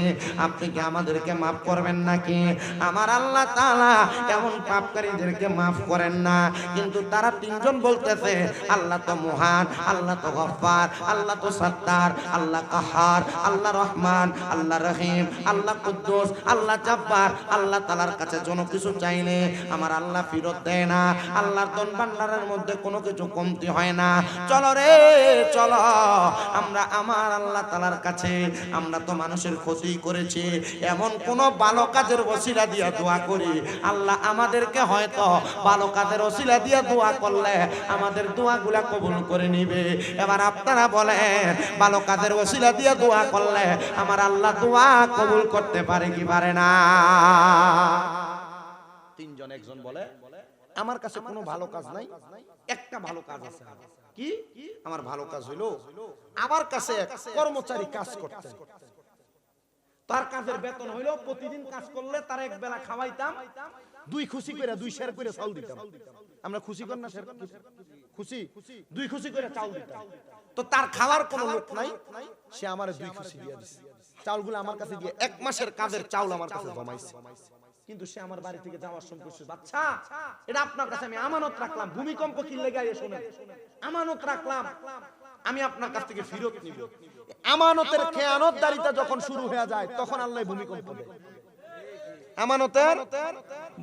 আপনি কি আমাদেরকে মাফ করবেন নাকি? আমার আল্লাহ তাআলা এমন পাপকারীদেরকে মাফ করেন না। কিন্তু তারা তিনজন বলতেছে আল্লাহ তো মহান, আল্লাহ তো গফফার, আল্লাহ তো সত্তার, আল্লাহ কাহার, আল্লাহ রহমান, আল্লাহ রহিম, আল্লাহ কুদ্দুস, আল্লাহ জব্বার। আল্লাহ তাআলার কাছে কোনো কিছু চাইলে আমার আল্লাহ ফেরত দেয় না। আল্লাহর ধন ভান্ডারের মধ্যে কোনো কিছু কমতি হয় না। চলো রে চলো, আমরা আমার আল্লাহ তাআলার কাছে, আমরা তো মানুষের ক্ষতি করেছি, এমন কোন ভালো কাজের ওসিলা দিয়া দোয়া করি, আল্লাহ আমাদেরকে হয়তো ভালো কাজের ওসিলা দিয়া দোয়া করলে আমাদের দোয়াগুলা কবুল করে নিবে। এবার আপনারা বলেন, ভালো কাজের ওসিলা দিয়া দোয়া করলে আমার আল্লাহ দোয়া কবুল করতে পারে কি পারে না? তিনজন একজন বলে আমার কাছে কোনো ভালো কাজ নাই, একটা ভালো কাজ আছে। কি? আমার ভালো কাজ হইলো আমার কাছে কর্মচারী কাজ করতে, তার কাজের বেতন হইলো প্রতিদিন কাজ করলে তার এক বেলা খাওয়াইতাম, দুই খুশি করে দুই শের করে চাউল দিতাম। আমরা খুশি কর না শের খুশি, দুই খুশি করে চাউল দিতাম। তো তার খাওয়ার কোনো লোক নাই, সে আমারে দুই খুশি দিয়ে দিছে, চাউলগুলো আমার কাছে দিয়ে এক মাসের কাজের চাউল আমার কাছে জমাইছে। কিন্তু সে আমার বাড়ি থেকে যাওয়ার সময় কইছে, বাচ্চা এটা আপনার কাছে আমি আমানত রাখলাম, ভূমিকম্প কি লেগে আইয়ে শুনেন, আমানত রাখলাম, আমি আপনার কাছ থেকে ফেরত নিব। আমানতের খেয়ানতদারিতা যখন শুরু হয়ে যায় তখন আল্লাহ ভূমিকম্প দেয়। আমানতের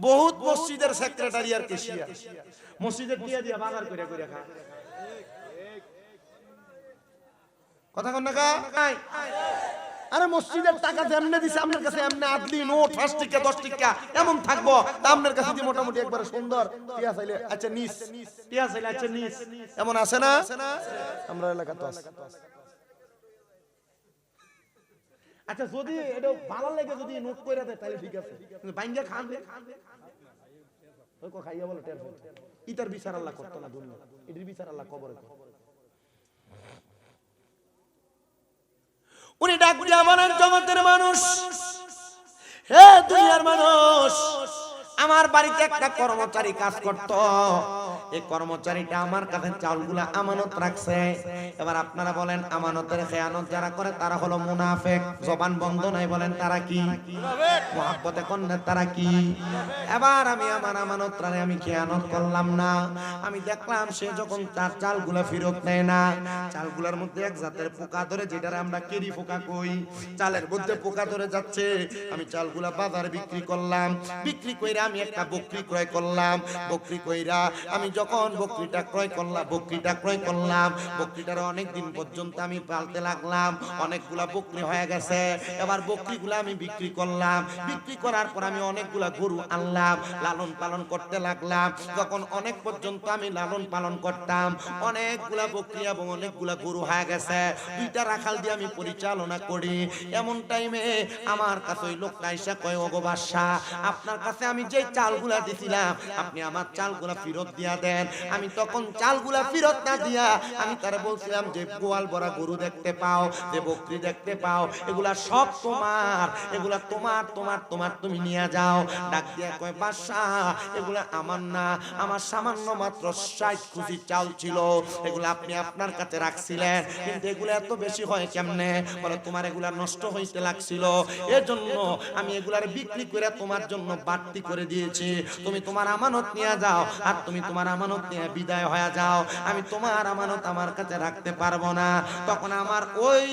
বহুত মসজিদের সেক্রেটারি আর কেশিয়ার মসজিদের দিয়া দিয়া বাজার কইরা কইরা খায়। কথা কোন না কাই? আরে মসজিদের টাকা যেমনে দিছে আপনার কাছে এমনি আদলি নোট 5 টাকা 10 টাকা এমন থাকবো, তা আপনার কাছে দি মোটামুটি একবারে সুন্দর টিয়া চাইলে আচ্ছা নিস, টিয়া চাইলে আচ্ছা নিস, এমন আছে না? আমরা এলাকা তো আছে। আচ্ছা যদি এটা ভালো লাগে যদি নোট কইরা দেয় তাহলে ঠিক আছে, কিন্তু বাইঙ্গা খান দে ওই কো খাইয়া বলে টের ইতার বিচার আল্লাহ করতে না, দুনিয়া এটির বিচার আল্লাহ কবরে করে। উনি ডাক দিয়া বলেন, জগতের মানুষ, হে দুনিয়ার মানুষ, আমার বাড়িতে একটা কর্মচারী কাজ করত, এই কর্মচারীটা আমার কাছে চাউলগুলা আমানত রাখছে। এবার আপনারা বলেন আমানতের খেয়ানত যারা করে তারা হলো মুনাফিক। জবান বন্ধ নাই বলেন তারা কি? মুহাব্বতে কন্যা তারা কি? এবার আমি আমার আমানতটারে আমি খেয়ানত করলাম না, আমি দেখলাম সে যখন তার চালগুলা ফেরত নেয় না, চালগুলার মধ্যে এক জাতের পোকা ধরে, যেটারে আমরা কেরি পোকা কই, চালের মধ্যে পোকা ধরে যাচ্ছে। আমি চালগুলা বাজারে বিক্রি করলাম, বিক্রি কইরা আমি একটা বকরি ক্রয় করলাম, বকরি কইরা আমি যখন বকরিটা ক্রয় করলাম, বকরিটার অনেক দিন পর্যন্ত আমি পালতে লাগলাম, অনেকগুলা বকরি হয়ে গেছে। এবার বকরিগুলা আমি বিক্রি করলাম, বিক্রি করার পর আমি অনেকগুলা গরু আনলাম, লালন পালন করতে লাগলাম। যখন অনেক পর্যন্ত আমি লালন পালন করতাম, অনেকগুলা বকরি এবং অনেকগুলা গরু হয়ে গেছে, দুইটা রাখাল দিয়ে আমি পরিচালনা করি। এমন টাইমে আমার কাছে ওই লোকটা এসে কয়, ওগো বাদশা, আপনার কাছে আমি যে চালগুলা দিছিলাম আপনি আমার চালগুলা ফেরত দিয়া দেন। আমি তখন চালগুলা ফেরত না দিয়া আমি তারে বলছিলাম যে গোয়াল ভরা গরু দেখতে পাও, যে বকরি দেখতে পাও, এগুলা সব তোমার, এগুলা তোমার তোমার তোমার তুমি নিয়ে যাও। ডাক দিয়া কয়, বাদশা এগুলা আমার না, আমার সামান্য মাত্র 60 কেজি চাল ছিল, এগুলা আপনি আপনার কাছে রাখছিলেন, কিন্তু এগুলা এত বেশি হয় কেমনে? বলে তোমার এগুলা নষ্ট হইতে লাগছিল, এজন্য আমি এগুলার বিক্রি করে তোমার জন্য বাড়তি করে দিয়েছি। তুমি তোমার আমানত নিয়ে যাও, আর তুমি তোমার আমানত নিয়ে বিদায় হয়ে যাও, আমি তোমার আমানত আমার কাছে রাখতে পারবো না। তখন আমার ওই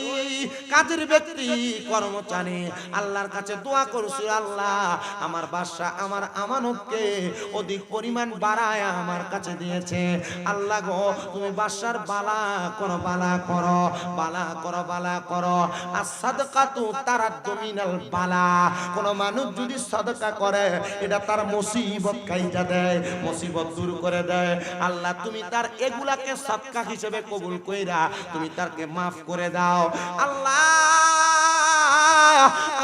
কাজের ব্যক্তি কর্মচারী আল্লাহর কাছে দোয়া করছিল, আল্লাহ আমার বাদশা আমার আমানতকে অধিক পরিমাণ বাড়ায় আমার কাছে দিয়েছে, আল্লাহ গো তুমি বাদশার বালা করো, বালা করো, বালা করো, বালা করো। আর সাদকাতু তারাদ্দু মিনাল বালা, কোন মানুষ যদি সাদকা করে এটা তার মুসিবত কাইটা দেয়, মুসিবত দূর করে দেয়। আল্লাহ তুমি তার এগুলাকে সাদকা হিসেবে কবুল কইরা তুমি তারকে maaf করে দাও। আল্লাহ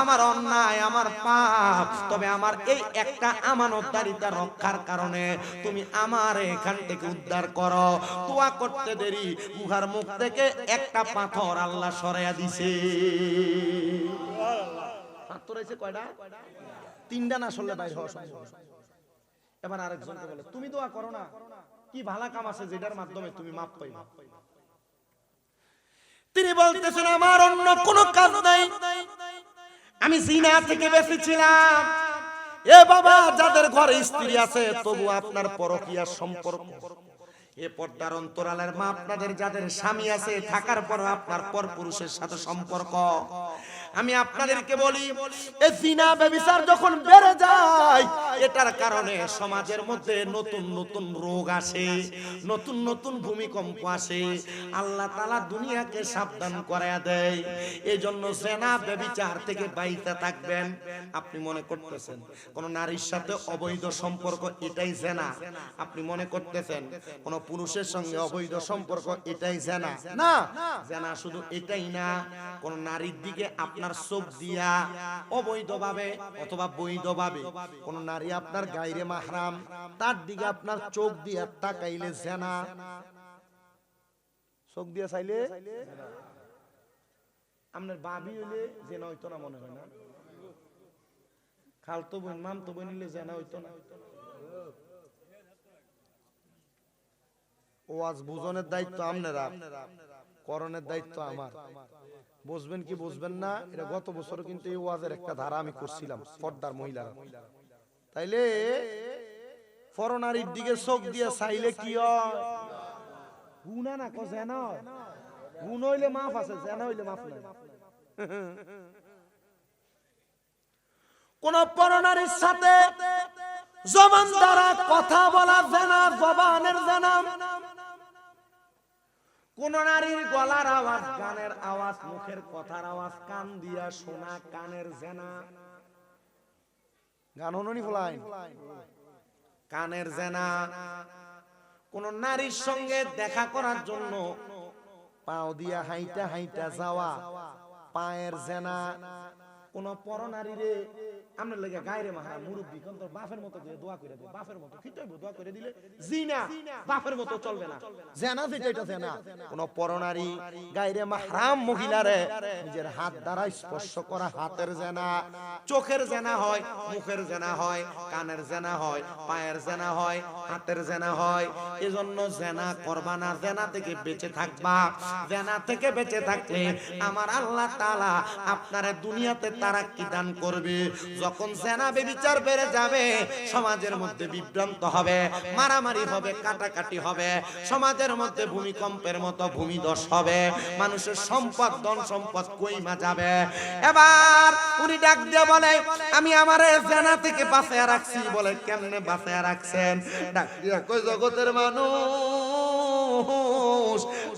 আমার অন্যায়, আমার পাপ, তবে আমার এই একটা আমানতদারিতা রক্ষার কারণে তুমি আমার এখান থেকে উদ্ধার করো। দোয়া করতে দেরি গুহার মুখ থেকে একটা পাথর আল্লাহ সরাইয়া দিছে। পাথর হইছে কয়টা? 3টা না সরলে বাইর হওয়া সম্ভব। এবার আরেকজনকে বলে, তুমি দোয়া করো না, কি ভালো কাম আছে যেটার মাধ্যমে তুমি মাপ পাইবা? তিনি বলতেছেন আমার অন্য কোনো কাজ নাই, আমি জিনা থেকে বেঁচেছিলাম। এ বাবা, যাদের ঘরে স্ত্রী আছে তবু আপনার পরকীয়ার সম্পর্ক, এ পর্দার অন্তরালের মা আপনাদের যাদের স্বামী আছে থাকার পর আপনার পরপুরুষের সাথে সম্পর্ক, আমি আপনাদেরকে বলি এই জিনা ব্যভিচার যখন বেড়ে যায় এটার কারণে সমাজের মধ্যে নতুন নতুন রোগ আসে, নতুন নতুন ভূমিকম্প আসে। আল্লাহ তাআলা দুনিয়াকে সাবধান করায়া দেয়। এজন্য জিনা ব্যভিচার থেকে বাইরে থাকবেন। আপনি মনে করতেছেন কোন নারীর সাথে অবৈধ সম্পর্ক এটাই জিনা, আপনি মনে করতেছেন কোন পুরুষের সঙ্গে অবৈধ সম্পর্ক এটাই জিনা, না। জিনা শুধু এটাই না, কোন নারীর দিকে আপনার চোখ দিয়া অবৈধভাবে অথবা বৈধভাবে কোন নারী আপনার গায়রে মাহরাম তার দিকে আপনার চোখ দিয়া তাকাইলে জিনা। চোখ দিয়া চাইলে আপনার ভাবি হইলে জিনা হইতো না, মনে হয় না? খালতো বোন মামতো বোন হইলে জিনা হইতো না? ওয়াজ বুঝনের দায়িত্ব আপনারা, করণের দায়িত্ব আমার। বুঝবেন কি বুঝবেন না এটা গত বছর কিন্তু এই ওয়াজের একটা ধারা আমি করছিলাম, পর্দার মহিলারা। তাইলে ফরনারীর দিকে চোখ দিয়ে চাইলে কি হয়? গুনাহ না, কো জিনা হয়। গুনাহ হইলে মাফ আছে, জিনা হইলে মাফ নাই। কোন পরনারীর সাথে জবান দ্বারা কথা বলা জিনা, জবানের জিনা। কোন নারীর গলার আওয়াজ, গানের আওয়াজ, মুখের কথার আওয়াজ কান দিয়া শোনা, কানের জিনা। গান হননি ফলাই, কানের জিনা। কোন নারীর সঙ্গে দেখা করার জন্য পাও দিয়া হাইটা হাইটা যাওয়া, পায়ের জিনা। কোন পরনারীরে আমরা লাগে গায়রে মাহরাম মুরব্বি কোন তোর বাপের মতো দিয়ে দোয়া করে দে, বাপের মতো খিটাইবো, দোয়া করে দিলে জিনা, বাপের মতো চলবে না। জিনা যেটা এটা জিনা। কোন পরনারী গায়রে মাহরাম মহিলারে নিজের হাত দ্বারা স্পর্শ করা, হাতের জিনা। চোখের জিনা হয়, মুখের জিনা হয়, কানের জিনা হয়, পায়ের জিনা হয়, হাতের জিনা হয়। এজন্য জিনা করবা না, জিনা থেকে বেঁচে থাকবা। জিনা থেকে বেঁচে থাকলে আমার আল্লাহ তাআলা আপনারে দুনিয়াতে তারাক্কি দান করবে। যখন জিনা ব্যভিচার বেড়ে যাবে সমাজের মধ্যে বিভ্রান্ত হবে, মারামারি হবে, কাটাকাটি হবে, সমাজের মধ্যে ভূমিকম্পের মতো ভূমিধস হবে, মানুষের সম্পদ ধন সম্পদ কইমা যাবে। এবার উনি ডাক দিয়ে বলে আমি আমারে জিনা থেকে বাঁচায়া রাখছি। বলে কেমনে বাঁচায়া রাখছেন? ডাক দিয়া কই জগতের মানুষ,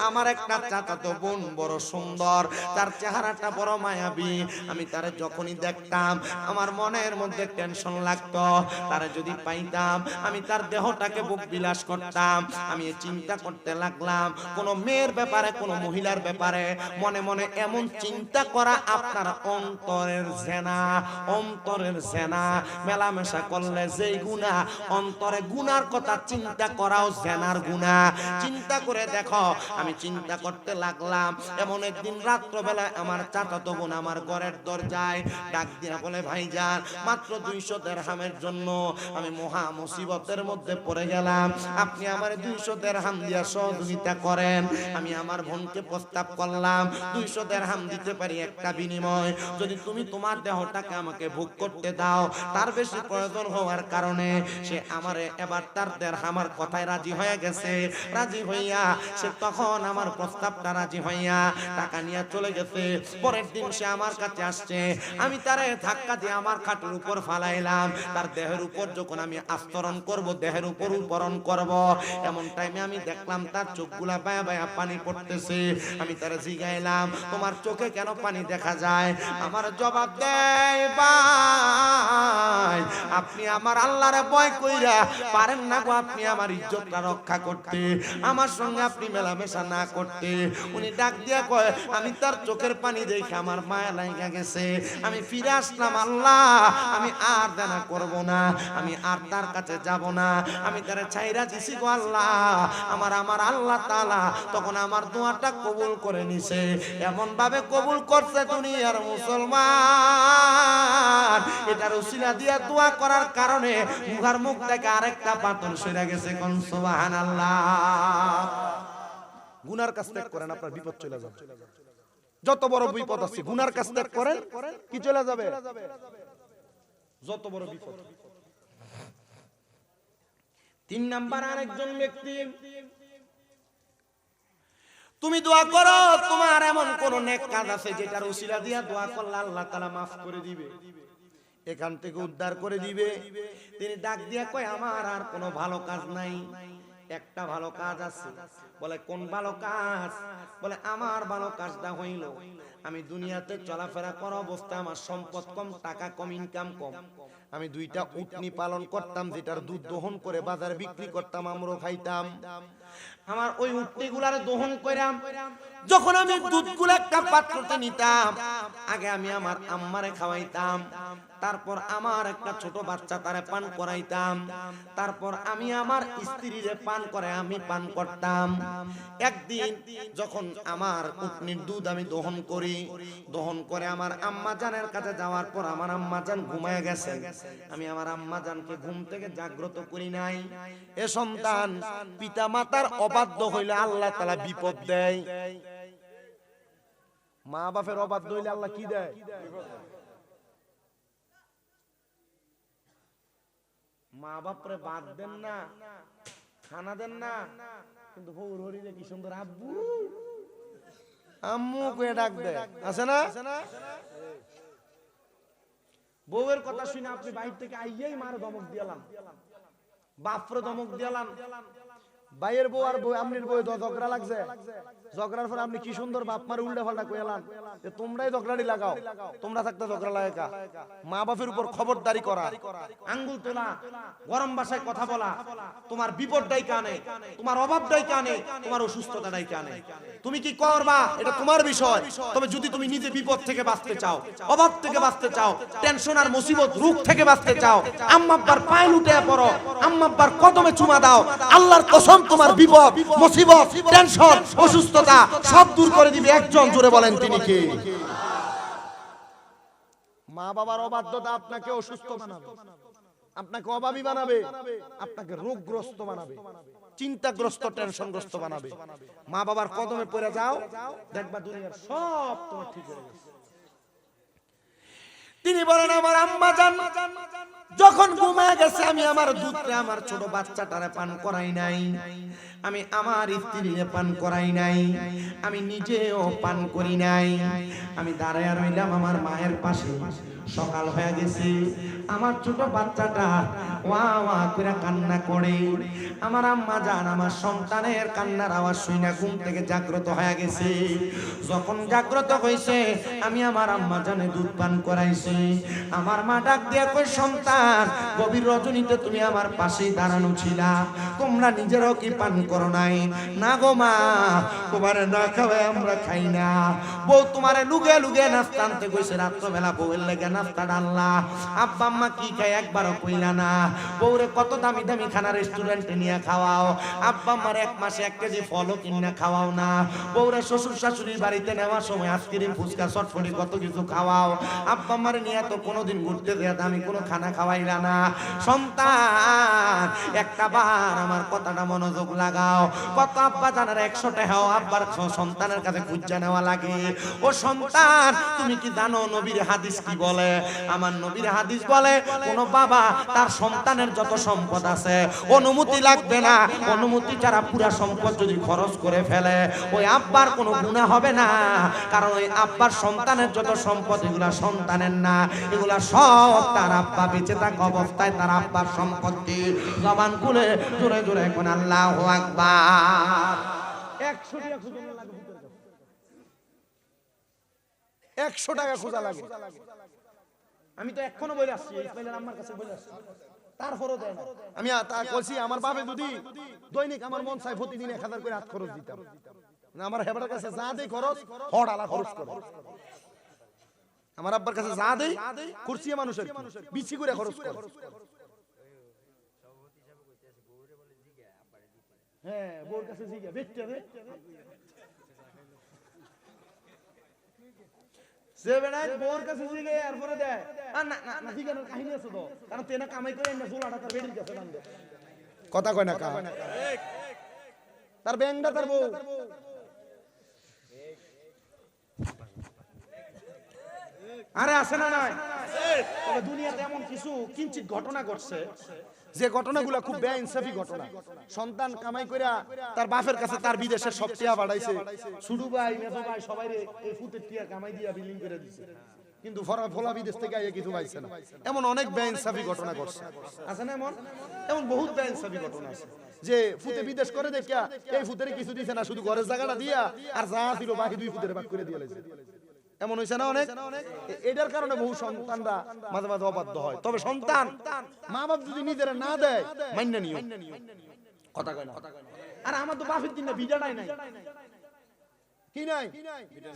আমার একটা চাচাতো বোন বড় সুন্দর, তার চেহারাটা বড় মায়াবী। আমি তারে যখনই দেখতাম আমার মনের মধ্যে টেনশন লাগতো। তারে যদি পাইতাম আমি তার দেহটাকে বুক বিলাস করতাম। আমি চিন্তা করতে লাগলাম কোন মেয়ের ব্যাপারে, কোন মহিলার ব্যাপারে মনে মনে এমন চিন্তা করা আপনার অন্তরের জিনা, অন্তরের জিনা। মেলামেশা করলে যেই গুনাহ, অন্তরে গুনার কথা চিন্তা করাও জিনার গুনাহ। চিন্তা করে দেখো। আমি চিন্তা করতে লাগলাম। এমন একদিন রাত্রবেলা আমার চাচাতো বোন আমার ঘরের দরজায় ডাক দিয়া বলে ভাইজান মাত্র 200 দিরহামের জন্য আমি মহা মুসিবতের মধ্যে পড়ে গেলাম, আপনি আমার 200 দিরহাম দিয়া সহযোগিতা করেন। আমি আমার বোনকে প্রস্তাব করলাম 200 দিরহাম দিতে পারি একটা বিনিময়, যদি তুমি তোমার দেহটাকে আমাকে ভোগ করতে দাও। তার বেশি প্রয়োজন হওয়ার কারণে সে আমারে এবার তার দিরহামের কথায় রাজি হয়ে গেছে। রাজি হইয়া সে তখন আমার প্রস্তাবটা রাজি হইয়া টাকা নিয়ে চলে গেছে। পরের দিন সে আমার কাছে আসছে, আমি তারে ধাক্কা দিয়ে আমার খাটের উপর ফালাইলাম। তার দেহের উপর যখন আমি আস্তরণ করব, দেহের উপর উপরণ করব, এমন টাইমে আমি দেখলাম তার চোখগুলা বায়া বায়া পানি পড়তেছে। আমি তারে জিগাইলাম তোমার চোখে কেন পানি দেখা যায়? আমার জবাব দেয় ভাই আপনি আমার আল্লাহরে ভয় কইরা পারেন না গো, আপনি আমার ইজ্জতটা রক্ষা করতে, আমার সঙ্গে আপনি মেলামেশা না করতে। উনি ডাক দিয়া কয় আমি তার চোখের পানি দেখে আমার মায়া লাগা গেছে, আমি ফিরে আসলাম। আল্লাহ আমি আর জানা করব না, আমি আর তার কাছে যাব না, আমি তারে ছাইরা দিছি গো আল্লাহ। আমার আল্লাহ তাআলা তখন আমার দোয়াটা কবুল করে নিছে। এমন ভাবে কবুল করছে দুনিয়ার মুসলমান, এটার উসিলা দিয়া দোয়া করার কারণে মুখার মুখ থেকে আরেকটা পাথর সরে গেছে। কোন সুবহানাল্লাহ। গুনার কাজ ত্যাগ করেন, আপনার বিপদ চলে যাবে। যত বড় বিপদ আছে গুনার কাজ ত্যাগ করেন, কি চলে যাবে? যত বড় বিপদ। 3 নাম্বার আরেকজন ব্যক্তি, তুমি দোয়া করো তোমার এমন কোন নেক কাজ আছে যেটার উসিলা দিয়া দোয়া করলে আল্লাহ তাআলা maaf করে দিবে, এখান থেকে উদ্ধার করে দিবে। তিনি ডাক দিয়া কয় আমার আর কোনো ভালো কাজ নাই, একটা ভালো কাজ আছে। বলে কোন ভালো কাজ? বলে আমার ভালো কাজটা হইল আমি দুনিয়াতে চলাফেরা করা অবস্থায় আমার সম্পদ কম, টাকা কম, ইনকাম কম, আমি 2টা উটনি পালন করতাম যেটার দুধ দহন করে বাজারে বিক্রি করতাম, আমরাও খাইতাম। আমার ওই উটনিগুলারে দহন কইরাম, যখন আমি দুধগুলো একটা পাত্রতে নিতাম, আগে আমি আমার আম্মারে খাওয়াইতাম, তারপর আমার একটা ছোট বাচ্চা তারে পান করাইতাম, তারপর আমি আমার স্ত্রীরে পান করে আমি পান করতাম। একদিন যখন আমার উটনির দুধ আমি দহন করি, দহন করে আমার আম্মা জানের কাছে যাওয়ার পর আমার আম্মা জান ঘুমায় গেছে, আমি আমার আম্মা জানকে ঘুম থেকে জাগ্রত করি নাই। এ সন্তান, পিতা মাতার অবাধ্য হইলে আল্লাহ তাআলা বিপদ দেয়। মা বাপের অবাধ্য হইলে আল্লাহ কি দেয়? মা বাপরে বাদ দেন না, খানা দেন না, কিন্তু বউর হরিলে কি সুন্দর আব্বু আম্মু কয়ে ডাক দেয়, আছে না? বউয়ের কথা শুনে আপনি বাইরে থেকে আইয়াই মার ধমক দিয়ালাম, বাপরে ধমক দিয়ালাম। ভাইয়ের বউ আর বউ আমনির বউ ঝগড়া লাগছে, ঝগড়ার পর আপনি কি সুন্দর বাপ মারে উল্টা পাল্টা কইলাম, তোমরাই ঝগড়াটি লাগাও, তোমরা থাকতে ঝগড়া লাগা। মা বাপের উপর খবরদারি করা, আঙ্গুল তোলা, গরম ভাষায় কথা বলা, তোমার বিপদটাই কানে, তোমার অভাবটাই কানে, তোমার অসুস্থতাটাই কানে। তুমি কি করবা এটা তোমার বিষয়, তবে যদি তুমি নিজে বিপদ থেকে বাঁচতে চাও, অভাব থেকে বাঁচতে চাও, টেনশন আর মুসিবত রোগ থেকে বাঁচতে চাও, আম্মা আব্বার পায়ে লুটে পড়ো, আম্মা আব্বার কদমে চুমা দাও, আল্লাহর কসম তোমার বিপদ, মুসিবত, টেনশন, অসুস্থতা সব দূর করে দিবে একজন। জোরে বলেন তিনি কে? মা বাবার অবাধ্যতা আপনাকে অসুস্থ বানাবে, আপনাকে অভাবী বানাবে, আপনাকে রোগগ্রস্ত বানাবে, চিন্তাগ্রস্ত, টেনশনগ্রস্ত বানাবে। মা বাবার কদমে পড়ে যাও, দেখবা দুনিয়ার সব তোমার ঠিক হয়ে গেছে। তিনি বলেন আমার আম্মা জান যখন ঘুমায় গেছে, আমি আমার দুধটা আমার ছোট বাচ্চাটারে পান করাই নাই, আমি আমার স্ত্রীরে পান করাই নাই, আমি নিজেও পান করি নাই, আমি দাঁড়ায় রইলাম আমার মায়ের পাশে। সকাল হয়ে গেছে, আমার ছোট বাচ্চাটা ওয়া ওয়া করে কান্না করে, আমার আম্মা জান আমার সন্তানের কান্নার আওয়াজ শুনে ঘুম থেকে জাগ্রত হয়ে গেছে। যখন জাগ্রত হইছে, আমি আমার আম্মা জানে দুধ পান করাইছি। আমার মা ডাক দিয়া কই সন্তান, গভীর রজনীতে তুমি আমার পাশেই দাঁড়ানো ছিলা, তোমরা নিজেরাও কি পান করো নাই? না গো মা, তোমারে না খাওয়াই আমরা খাই না। বউ তোমারে লুগে লুগে নাস্তা আনতে কইছে, রাত্রবেলা বউয়ের লেগে নাস্তা ডাললা, আব্বা আম্মা কি খায় একবারও কইলা না। বউরে কত দামি দামি খানা রেস্টুরেন্টে নিয়ে খাওয়াও, আব্বা আম্মার 1 মাসে 1 কেজি ফলও কিনে খাওয়াও না। বউরে শ্বশুর শাশুড়ির বাড়িতে নেওয়ার সময় আইসক্রিম, ফুচকা, চটপটি কত কিছু খাওয়াও, আব্বা আম্মারে নিয়ে তো কোনোদিন ঘুরতে দেয়া দামি কোনো খানা খাওয়াইলা না। সন্তান, একটা বার আমার কথাটা মনোযোগ লাগাও, কত আব্বা জানার 100 টাকাও আব্বার সন্তানের কাছে খুঁজা নেওয়া লাগে। ও সন্তান, তুমি কি জানো নবীর হাদিস কি বলে? আমার নবীর হাদিস বলে, কোন বাবা তার সন্তানের যত সম্পদ আছে অনুমতি লাগবে না, অনুমতি ছাড়া পুরা সম্পদ যদি খরচ করে ফেলে ওই আব্বার কোনো গুনাহ হবে না, কারণ ওই আব্বার সন্তানের যত সম্পদ এগুলা সন্তানের না, এগুলা সব তার আব্বা বেঁচে থাকা অবস্থায় তার আব্বার সম্পত্তি। জবান খুলে জোরে জোরে এখন আল্লাহু আকবার। 100 টাকা খুঁজে লাগে, 100 টাকা খোঁজা লাগে। আমি তো এখনো বলে আসছি, ইসমাইলের আম্মার কাছে বলে আসছি, তারপরও দেয় না। আমি তা বলছি আমার বাপে যদি দৈনিক আমার মন চাই প্রতিদিন 1000 করে হাত খরচ দিতাম, আমার হেবারের কাছে যা দেই খরচ হড়ালা খরচ করে, আমার আব্বার কাছে যা দেই কুরসি মানুষের বিচি করে খরচ করে। হ্যাঁ, বউর কাছে জিজ্ঞা বেচতে দে, সে বেড়ায় বউর কাছে জিজ্ঞে এরপরে দেয়। আর না না জিজ্ঞানোর কাহিনী আছে তো, কারণ তেনা কামাই করে না জোলাটা তার বেডির কাছে বাঁধে, কথা কয় না কা তার ব্যাংকটা তার বউ, আরে আছে না নাই? তবে দুনিয়াতে এমন কিছু কিঞ্চিত ঘটনা ঘটছে যে ঘটনাগুলো খুব বেইনসাফি ঘটনা। সন্তান কামাই কইরা তার বাপের কাছে তার বিদেশের সব টিয়া বাড়াইছে, ছুডু ভাই মেজো ভাই সবাই এই ফুটের টিয়া কামাই দিয়া বিলিং করে দিছে, কিন্তু ফলা বিদেশ থেকে আইয়া কিছু পাইছে না। এমন অনেক বেইনসাফি ঘটনা ঘটছে, আছে না? এমন বহুত বেইনসাফি ঘটনা আছে যে ফুটে বিদেশ করে দেখিয়া এই ফুটের কিছু দিছে না, শুধু ঘরের জায়গাটা দিয়া আর যা ছিল বাকি 2 ফুটের ভাগ করে দিয়ে লাইছে। এমন হইছে না অনেক? এটার কারণে বহু সন্তানরা মাঝে মাঝে অবাধ্য হয়। তবে সন্তান মা বাপ যদি নিজেরা না দেয় মান্য নিও, কথা কয় না। আর আমার তো বাপের দিন না বিজাটাই নাই, কি নাই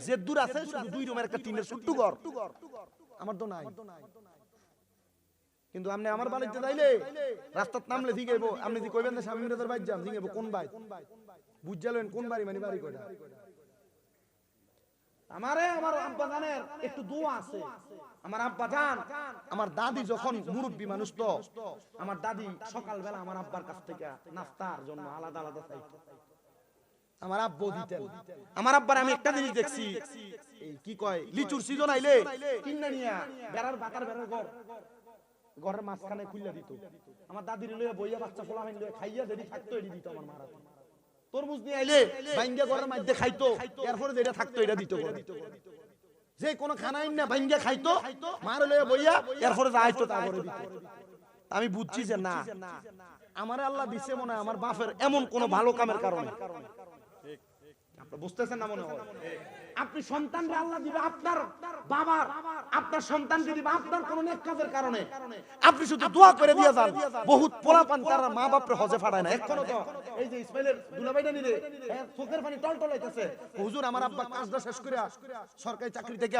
যে দূর আছে শুধু 2 রুমের একটা টিনের ছোট্ট ঘর, আমার তো নাই। কিন্তু আপনি আমার বাড়িতে যাইলে রাস্তার নামলে জিগাইব, আপনি যদি কইবেন না স্বামী মিরাজের বাইর যাম, জিগাইব কোন ভাই, বুঝালেন কোন বাড়ি, মানে বাড়ি কয়টা। আমারে আমার আব্বা জানের একটু দোয়া আছে। আমার আব্বা জান, আমার দাদি যখন মুরব্বী মানুষ, তো আমার দাদি সকালবেলা আমার আব্বার কাছ থেকে নাস্তার জন্য আলাদা আলাদা চাইতো, আমার আব্বু দিতেন। আমার আব্বার আমি একটা জিনিস দেখছি, এই কি কয় লিচুর সিজন আইলে কিন্না নিয়া বেড়ার বাতার বেড়ার ঘরের মাঝখানে খুললা দিত। আমার দাদির লইয়া বইয়া বাচ্চা পোলা মাইন লইয়া খাইয়া যদি থাকতো এটি দিত আমার মারা। তরমুজ নিয়ে আইলে ভাঙ্গা ঘরের মধ্যে খাইতো, এরপরে যেটা থাকতো এটা দিত। যে কোনো খানা না ভাঙ্গা খাইতো, মার লইয়া বইয়া এরপরে যা আইতো তা করে দিত। আমি বুঝছি যে না, আমারে আল্লাহ দিছে মনে হয় আমার বাপের এমন কোন ভালো কামের কারণে। আপনি বুঝতেছেন না মনে হয়? আপনি সন্তানকে আল্লাহ দিবে আপনার বাবার, আপনার সন্তানকে দিবে আপনার কোন নেক কাজের কারণে। আপনি শুধু দোয়া করে দিয়া যান। বহুত পোলাপান তারা মা বাপরে হজে ফাড়ায় না এখনো। তো এই যে ইসমাইলের দুলাভাইটা নিলে চোখের পানি টলটলাইতেছে, হুজুর আমার আব্বা কাজটা শেষ করে সরকারি চাকরি থেকে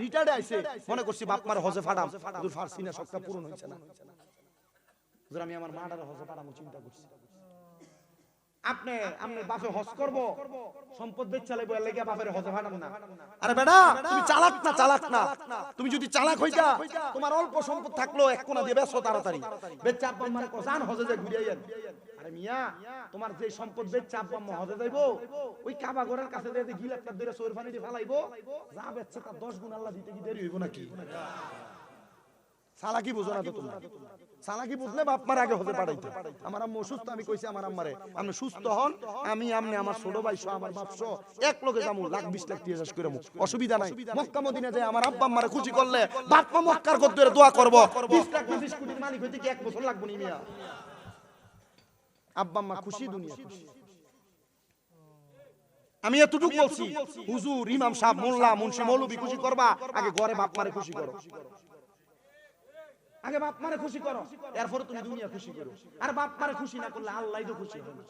রিটায়ার্ডে আইছে, মনে করছি বাপ মার হজে ফাড়াম, হুজুর ফারছি না, সবটা পূরণ হইছে না। হুজুর আমি আমার মাটার হজে ফাড়ামু চিন্তা করছি। আপনি বাপে হজ করব, সম্পদ বেচ চালাইবো, এর লাগি বাপের হজে ফাটান না। আরে বেটা তুমি চালাক না। তুমি যদি চালাক হইতা, তোমার অল্প সম্পদ থাকলো এক কোণা দিয়ে বেচো তাড়াতাড়ি, বেচা আব্বা আম্মার কোজান হজে যায় ঘুরে আইয়েন। আরে মিয়া, তোমার যে সম্পদ বেচা আব্বা আম্মা হজে যাইবো, ওই কাবা ঘরের কাছে দিয়ে গিলাপটা ধরে সৌর পানি দিয়ে ফালাইবো, যা বেচছে তার 10 গুণ আল্লাহ দিতে কি দেরি হইব নাকি? চালাকি বুঝো না তো তোমরা। চালাকি বুঝলে বাপ মার আগে হতে পাঠাইতো। আমার আম্মা অসুস্থ, আমি কইছি আমার আম্মারে আপনি সুস্থ হন, আমি আমনে আমার ছোট ভাই সহ আমার বাপ সহ এক লগে যামু, লাখ 20 লাখ টাকা শেষ করে মু, অসুবিধা নাই। মক্কা মদিনা যায় আমার আব্বা আম্মারে খুশি করলে বাপ মা মক্কার গদ্দরে দোয়া করব, 20 লাখ 20 কোটির মালিক হইতে কি 1 বছর লাগবে নি মিয়া? আব্বা আম্মা খুশি, দুনিয়া খুশি। আমি এতটুকু বলছি, হুজুর ইমাম সাহেব মোল্লা মুন্সি মৌলভী খুশি করবা, আগে ঘরে বাপ মারে খুশি করো, আগে বাপ মারে খুশি করো, এরপরে তুমি দুনিয়া খুশি করো। আর বাপ মারে খুশি না করলে আল্লাহই তো খুশি হবে।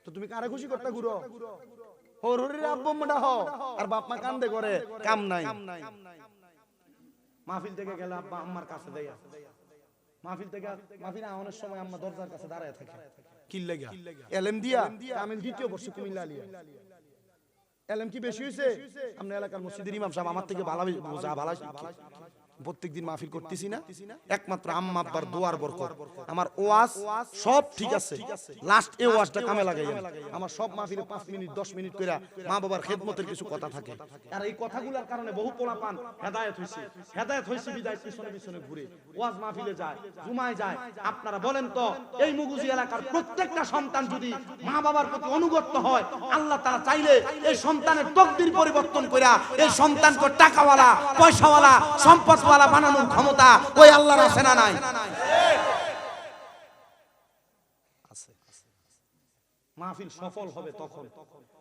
তো তুমি কারে খুশি করতে ঘুরো? হরির আব্বা আম্মাটা হও, আর বাপ মা কান্দে করে কাম নাই। মাহফিল থেকে গেলে আব্বা আম্মার কাছে দেয়া, মাহফিল আওয়ানোর সময় আম্মা দরজার কাছে দাঁড়ায় থাকে, কি লাগা এলএম দিয়া। আমি দ্বিতীয় বর্ষ কুমিল্লা আলিয়া, এলএম কি বেশি হইছে? আমরা এলাকার মসজিদের ইমাম সাহেব আমার থেকে ভালো বোঝা, ভালো প্রত্যেকদিন মাহফিল করতেছি না, একমাত্র আম্মা আব্বার দোয়ার বরকত। আমার ওয়াজ সব ঠিক আছে, লাস্ট এই ওয়াজটা কামে লাগাই। আমার সব মাহফিলে 5 মিনিট 10 মিনিট কইরা মা বাবার খেদমতের কিছু কথা থাকে, আর এই কথাগুলোর কারণে বহু পোলাপান হেদায়েত হইছে বিদায় পিছনে পিছনে ঘুরে ওয়াজ মাহফিলে যায়, জুমায় যায়। আপনারা বলেন তো, এই মুগুজি এলাকার প্রত্যেকটা সন্তান যদি মা বাবার প্রতি অনুগত হয়, আল্লাহ তাআলা চাইলে এই সন্তানের তকদির পরিবর্তন কইরা এই সন্তানকে টাকাওয়ালা, পয়সাওয়ালা, সম্পদ বানানোর ক্ষমতা ওই আল্লাহর আছে না নাই? আছে। মাহফিল সফল হবে তখন,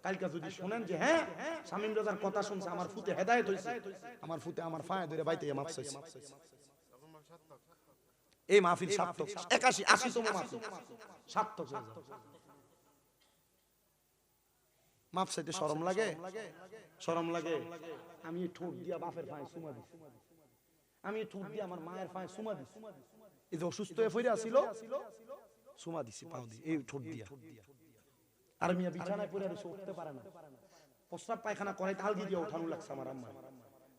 কালকে যদি শুনেন যে হ্যাঁ শামীম রাজার কথা শুনছে, আমার ফুতে হেদায়েত হইছে, আমার ফুতে আমার পায়ে ধরে বাইতে মাফ চাইছে, এই মাহফিল সার্থক। 81 তম মাহফিল সার্থক হয়ে যাবে। মাফ চাইতে শরম লাগে? শরম লাগে? আমি ঠোঁট দিয়া বাপের পায়ে চুমা দিছি, আমি ঠোঁট দিয়ে আমার মায়ের পায়ে চুমা দিছি। এই যে অসুস্থ হয়ে পড়ে ছিল, চুমা দিছি পাও দিয়ে, এই ঠোঁট দিয়া। আর মিয়া বিছানায় পড়ে রইছে, উঠতে পারে না, প্রস্রাব পায়খানা করে আলগি দিয়ে ওঠানো লাগছে আমার আম্মা।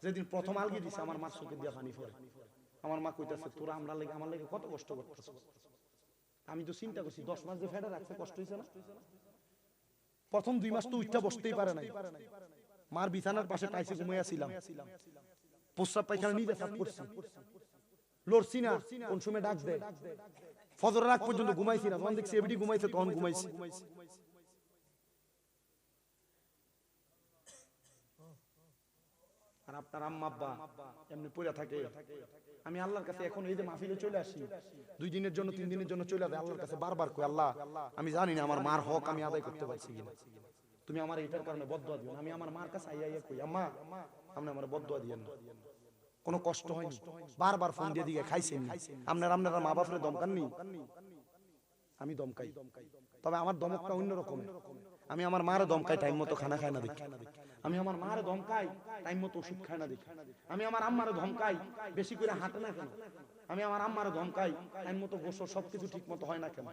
যেদিন প্রথম আলগি দিছে, আমার মার চোখে দিয়া পানি পড়ে। আমার মা কইতাছে, তোরা আমার লাগে কত কষ্ট করতেছ। আমি তো চিন্তা করছি 10 মাস যে ফেডে রাখছে, কষ্ট হইছে না? প্রথম 2 মাস তো উঠটা বসতেই পারে নাই, মার বিছানার পাশে টাইসে ঘুমাইয়াছিলাম। প্রস্রাব পায়খানা নিজে সাফ করছি, লড়ছি না, কোন সময় ডাক দেয়, ফজরের আগ পর্যন্ত ঘুমাইছি না, তখন দেখছি এবিডি ঘুমাইছে, তখন ঘুমাইছি। আর আপনার আম্মা আব্বা এমনি পড়ে থাকে। আমি আল্লাহর কাছে এখন এই যে মাহফিলে চলে আসি, 2 দিনের জন্য 3 দিনের জন্য চলে আসি আল্লাহর কাছে, বারবার কই আল্লাহ আমি জানি না আমার মার হক আমি আদায় করতে পারছি কিনা, তুমি আমার এটার কারণে বদদুয়া দিও না। আমি আমার মার কাছে আইয়া কই আম্মা আপনি আমার বদদুয়া দিয়েন না, কোনো কষ্ট হয়নি, বারবার ফোন দিয়ে দিকে খাইছেন আপনারা মা বাপরে দমকাননি, আমি দমকাই, তবে আমার দমকটা অন্য রকম। আমি আমার মারে দমকাই টাইম মতো খানা খায় না দেখি, আমি আমার মারে ধমকাই টাইম মতো ওষুধ খায় না দেখি, আমি আমার আম্মারে ধমকাই বেশি করে হাঁটে না কেন, আমি আমার আম্মারে ধমকাই টাইম মতো গোসল সবকিছু ঠিক মতো হয় না কেন,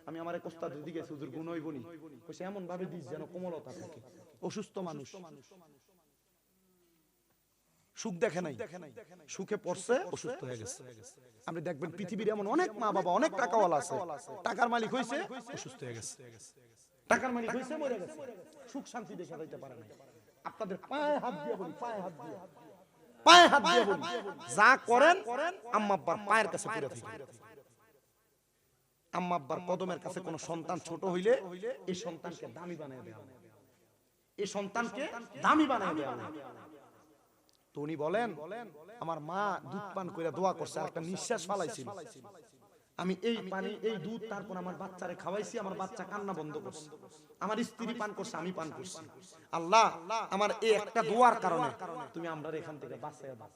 আমি আমার কোস্তাদ দিকে হুজুর গুণ হইব নি, কইছে এমন ভাবে দিস যেন কোমলতা থাকে। অসুস্থ মানুষ সুখ দেখে নাই, সুখে পড়ছে অসুস্থ হয়ে গেছে। আপনি দেখবেন পৃথিবীর এমন অনেক মা বাবা অনেক টাকাওয়ালা আছে, টাকার মালিক হইছে অসুস্থ হয়ে গেছে, টাকার মালিক হইছে মরে গেছে, সুখ শান্তি দেখে যাইতে পারে না। আপনাদের পায়ে হাত দিয়ে বলি, পায়ে হাত দিয়ে বলি, যা করেন আম্মা আব্বার পায়ের কাছে পড়ে থাকেন। আম্মা আব্বার কদমের কাছে কোন সন্তান ছোট হইলে এই সন্তানকে দামি বানায় দেওয়া, এই সন্তানকে দামি বানায় দেওয়া। তো উনি বলেন আমার মা দুধ পান করে দোয়া করছে, আর একটা নিঃশ্বাস ফালাইছিল, আমি এই পানি এই দুধ তারপর আমার বাচ্চারে খাওয়াইছি, আমার বাচ্চা কান্না বন্ধ করছে, আমার স্ত্রী পান করছে, আমি পান করছি। আল্লাহ আমার এই একটা দোয়ার কারণে তুমি আমরা এখান থেকে বাঁচাইয়া দাও।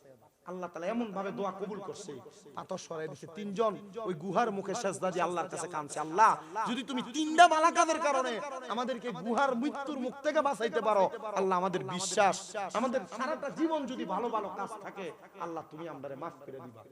আল্লাহ তাআলা এমন ভাবে দোয়া কবুল করছে, পাথর সরাই দিয়েছে। 3 জন ওই গুহার মুখে সেজদা দিয়ে আল্লাহর কাছে কাঁদছে, আল্লাহ যদি তুমি 3টা মালাকাদের কারণে আমাদেরকে গুহার মৃত্যুর মুখ থেকে বাঁচাইতে পারো, আল্লাহ আমাদের বিশ্বাস আমাদের সারাটা জীবন যদি ভালো ভালো কাজ থাকে আল্লাহ তুমি আমাদের maaf করে দিবা।